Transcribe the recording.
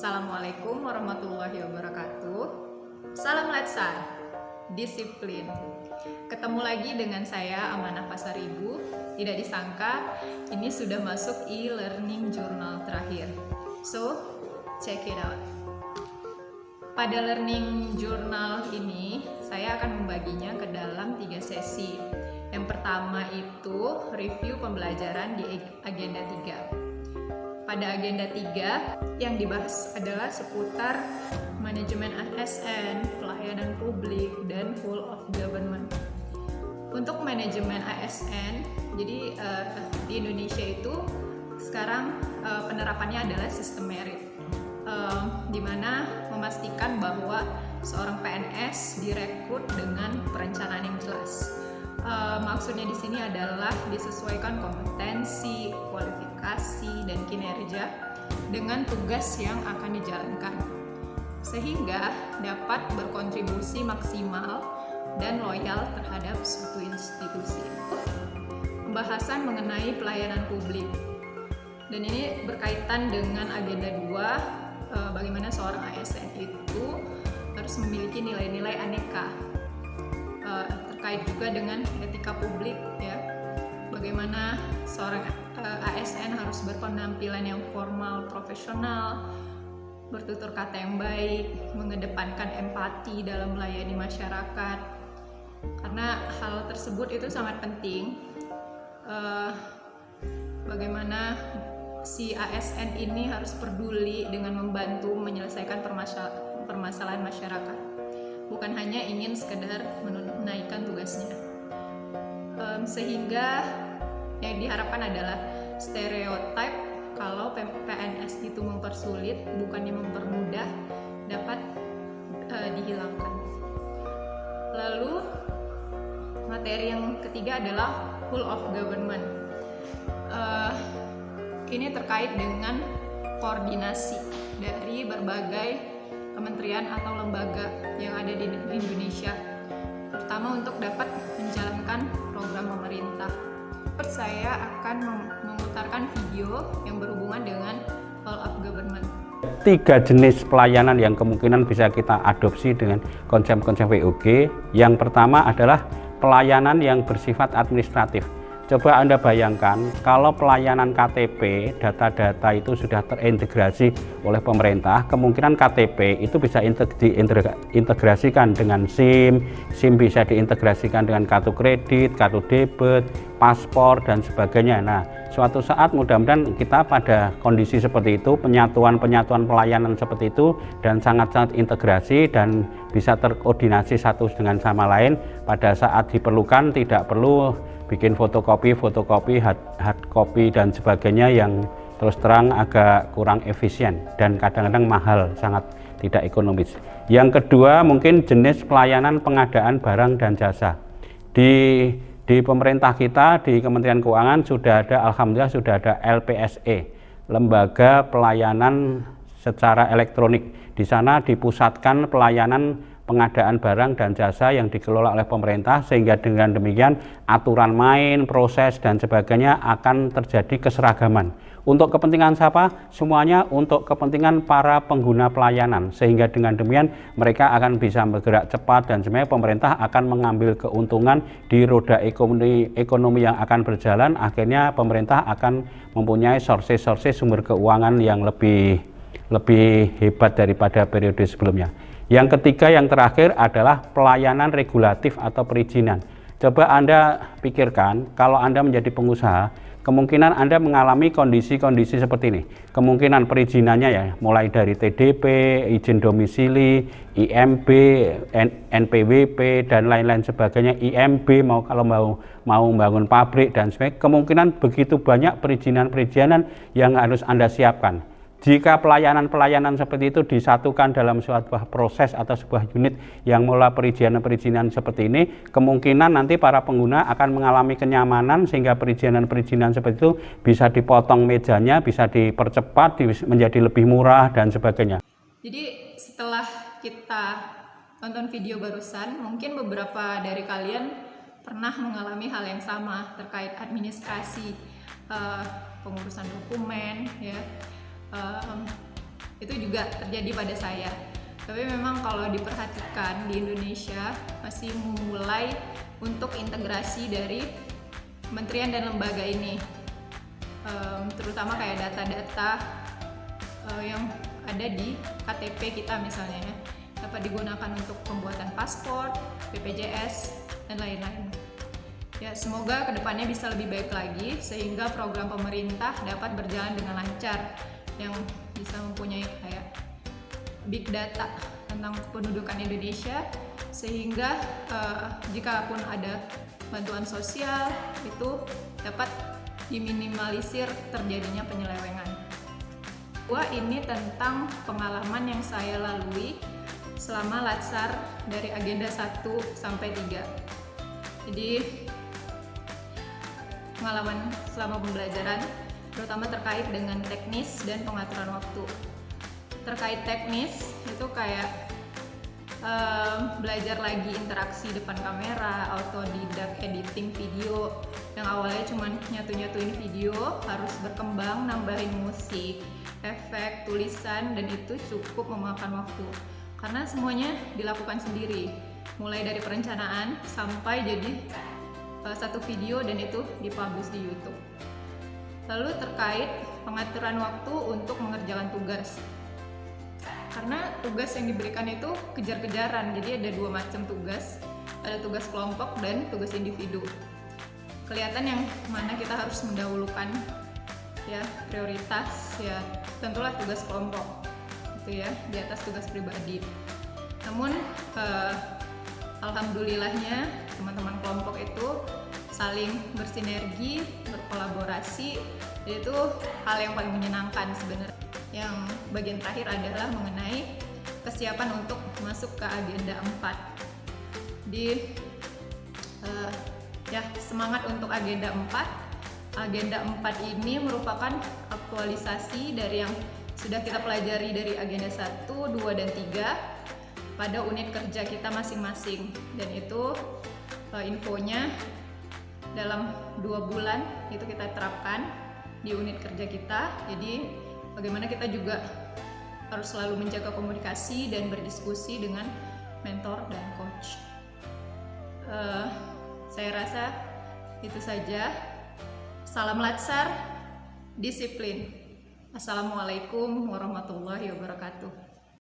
Assalamualaikum warahmatullahi wabarakatuh. Salam Letsar, disiplin. Ketemu lagi dengan saya Amanah Pasaribu. Tidak disangka ini sudah masuk e-learning jurnal terakhir. So, check it out. Pada learning journal ini, saya akan membaginya ke dalam 3 sesi. Yang pertama itu review pembelajaran di agenda 3. Pada agenda 3 yang dibahas adalah seputar manajemen ASN, pelayanan publik, dan whole of government. Untuk manajemen ASN, jadi di Indonesia itu sekarang penerapannya adalah sistem merit, di mana memastikan bahwa seorang PNS direkrut dengan perencanaan yang jelas. Maksudnya di sini adalah disesuaikan kompetensi, kualifikasi, dan kinerja dengan tugas yang akan dijalankan, sehingga dapat berkontribusi maksimal dan loyal terhadap suatu institusi. Pembahasan mengenai pelayanan publik, dan ini berkaitan dengan agenda 2, bagaimana seorang ASN itu harus memiliki nilai-nilai aneka, terkait juga dengan etika publik, ya, bagaimana seorang ASN harus berpenampilan yang formal, profesional, bertutur kata yang baik, mengedepankan empati dalam melayani masyarakat, karena hal tersebut itu sangat penting. Bagaimana si ASN ini harus peduli dengan membantu menyelesaikan permasalahan masyarakat, bukan hanya ingin sekedar menunaikan tugasnya. Sehingga yang diharapkan adalah stereotip kalau PNS itu mempersulit, bukannya mempermudah, dapat dihilangkan. Lalu materi yang ketiga adalah whole of government. Ini terkait dengan koordinasi dari berbagai kementerian atau lembaga yang ada di Indonesia, terutama untuk dapat menjalankan program pemerintah. Saya akan memutarkan video yang berhubungan dengan whole of government. 3 jenis pelayanan yang kemungkinan bisa kita adopsi dengan konsep-konsep WOG. Yang pertama adalah pelayanan yang bersifat administratif. Coba Anda bayangkan kalau pelayanan KTP, data-data itu sudah terintegrasi oleh pemerintah, kemungkinan KTP itu bisa diintegrasikan dengan SIM bisa diintegrasikan dengan kartu kredit, kartu debit, paspor, dan sebagainya. Nah, suatu saat mudah-mudahan kita pada kondisi seperti itu, penyatuan pelayanan seperti itu, dan sangat-sangat integrasi dan bisa terkoordinasi satu dengan sama lain. Pada saat diperlukan tidak perlu bikin fotokopi, hard copy, dan sebagainya yang terus terang agak kurang efisien dan kadang-kadang mahal, sangat tidak ekonomis. Yang kedua mungkin jenis pelayanan pengadaan barang dan jasa. Di pemerintah kita, di Kementerian Keuangan sudah ada, alhamdulillah sudah ada LPSE, Lembaga Pelayanan Secara Elektronik. Di sana dipusatkan pelayanan pengadaan barang dan jasa yang dikelola oleh pemerintah, sehingga dengan demikian aturan main, proses, dan sebagainya akan terjadi keseragaman. Untuk kepentingan siapa? Semuanya untuk kepentingan para pengguna pelayanan, sehingga dengan demikian mereka akan bisa bergerak cepat dan sebenarnya pemerintah akan mengambil keuntungan di roda ekonomi yang akan berjalan. Akhirnya pemerintah akan mempunyai sources sumber keuangan yang lebih hebat daripada periode sebelumnya. Yang ketiga, yang terakhir adalah pelayanan regulatif atau perizinan. Coba Anda pikirkan, kalau Anda menjadi pengusaha, kemungkinan Anda mengalami kondisi-kondisi seperti ini. Kemungkinan perizinannya ya, mulai dari TDP, izin domisili, IMB, NPWP, dan lain-lain sebagainya, IMB, kalau mau membangun pabrik dan sebagainya. Kemungkinan begitu banyak perizinan yang harus Anda siapkan. Jika pelayanan-pelayanan seperti itu disatukan dalam sebuah proses atau sebuah unit yang mulai perizinan seperti ini, kemungkinan nanti para pengguna akan mengalami kenyamanan sehingga perizinan seperti itu bisa dipotong mejanya, bisa dipercepat, menjadi lebih murah dan sebagainya. Jadi setelah kita tonton video barusan, mungkin beberapa dari kalian pernah mengalami hal yang sama terkait administrasi, pengurusan dokumen, ya. Itu juga terjadi pada saya. Tapi memang kalau diperhatikan di Indonesia masih memulai untuk integrasi dari kementerian dan lembaga ini, terutama kayak data-data yang ada di KTP kita misalnya ya, dapat digunakan untuk pembuatan paspor, BPJS, dan lain-lain. Ya, semoga kedepannya bisa lebih baik lagi sehingga program pemerintah dapat berjalan dengan lancar, yang bisa mempunyai kayak big data tentang kependudukan Indonesia, sehingga jika pun ada bantuan sosial itu dapat diminimalisir terjadinya penyelewengan. Ini tentang pengalaman yang saya lalui selama Latsar dari agenda 1 sampai 3. Jadi pengalaman selama pembelajaran terutama terkait dengan teknis dan pengaturan waktu. Terkait teknis itu kayak belajar lagi interaksi depan kamera, autodidak editing video yang awalnya cuma nyatu-nyatuin video, harus berkembang nambahin musik, efek, tulisan, dan itu cukup memakan waktu karena semuanya dilakukan sendiri, mulai dari perencanaan sampai jadi satu video dan itu dipublish di YouTube. Lalu terkait pengaturan waktu untuk mengerjakan tugas, karena tugas yang diberikan itu kejar-kejaran, jadi ada 2 macam tugas, ada tugas kelompok dan tugas individu. Kelihatan yang mana kita harus mendahulukan ya, prioritas ya tentulah tugas kelompok itu ya, di atas tugas pribadi. Namun alhamdulillahnya teman-teman kelompok itu saling bersinergi, berkolaborasi, dan itu hal yang paling menyenangkan sebenarnya. Yang bagian terakhir adalah mengenai kesiapan untuk masuk ke agenda 4. Semangat untuk agenda 4. Agenda 4 ini merupakan aktualisasi dari yang sudah kita pelajari dari agenda 1, 2, dan 3 pada unit kerja kita masing-masing, dan itu infonya dalam 2 bulan itu kita terapkan di unit kerja kita. Jadi bagaimana kita juga harus selalu menjaga komunikasi dan berdiskusi dengan mentor dan coach. Saya rasa itu saja. Salam Latsar, disiplin. Assalamualaikum warahmatullahi wabarakatuh.